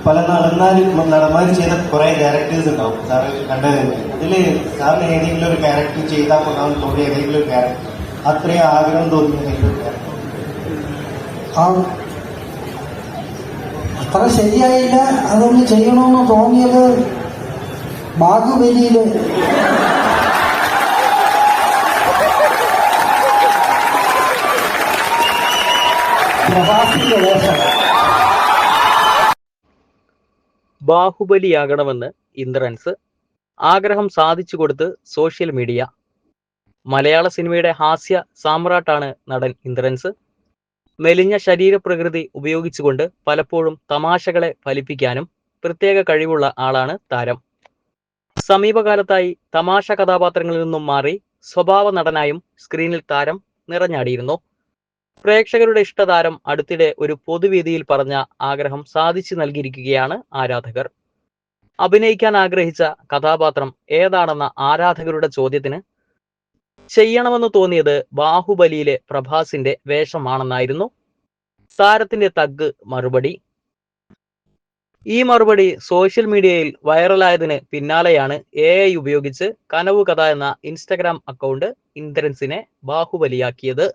പല നടന്മാർ ചെയ്ത കുറെ ക്യാരക്ടേഴ്സ് ഉണ്ടാവും സാറ് കണ്ടത്. അതില് സാറിന് ഏതെങ്കിലും ഒരു ക്യാരക്ടർ ചെയ്താൽ കൊണ്ടാവും തോന്നിയ ഏതെങ്കിലും ഒരു ക്യാരക്ടർ, അത്രയും ആഗ്രഹം തോന്നിയ ഏതെങ്കിലും ഒരു ക്യാരക്ടർ? അത്ര ശരിയായില്ല, അതൊന്ന് ചെയ്യണമെന്ന് തോന്നിയത് ബാഹുബലിയില് പ്രവാസിന്റെ വേഷം. ബാഹുബലിയാകണമെന്ന് ഇന്ദ്രൻസ്, ആഗ്രഹം സാധിച്ചു കൊടുത്ത് സോഷ്യൽ മീഡിയ. മലയാള സിനിമയുടെ ഹാസ്യ സാമ്രാട്ടാണ് നടൻ ഇന്ദ്രൻസ്. മെലിഞ്ഞ ശരീരപ്രകൃതി ഉപയോഗിച്ചുകൊണ്ട് പലപ്പോഴും തമാശകളെ ഫലിപ്പിക്കാനും പ്രത്യേക കഴിവുള്ള ആളാണ് താരം. സമീപകാലത്തായി തമാശ കഥാപാത്രങ്ങളിൽ നിന്നും മാറി സ്വഭാവ നടനായും സ്ക്രീനിൽ താരം നിറഞ്ഞാടിയിരുന്നു. പ്രേക്ഷകരുടെ ഇഷ്ടതാരം അടുത്തിടെ ഒരു പൊതുവേദിയിൽ പറഞ്ഞ ആഗ്രഹം സാധിച്ചു നൽകിയിരിക്കുകയാണ് ആരാധകർ. അഭിനയിക്കാൻ ആഗ്രഹിച്ച കഥാപാത്രം ഏതാണെന്ന ആരാധകരുടെ ചോദ്യത്തിന് ചെയ്യണമെന്ന് തോന്നിയത് ബാഹുബലിയിലെ പ്രഭാസിന്റെ വേഷമാണെന്നായിരുന്നു താരത്തിന്റെ തഗ് മറുപടി. ഈ മറുപടി സോഷ്യൽ മീഡിയയിൽ വൈറലായതിന് പിന്നാലെയാണ് AI ഉപയോഗിച്ച് കനവ് കഥ എന്ന ഇൻസ്റ്റഗ്രാം അക്കൗണ്ട് ഇന്ദ്രൻസിനെ ബാഹുബലിയാക്കിയത്.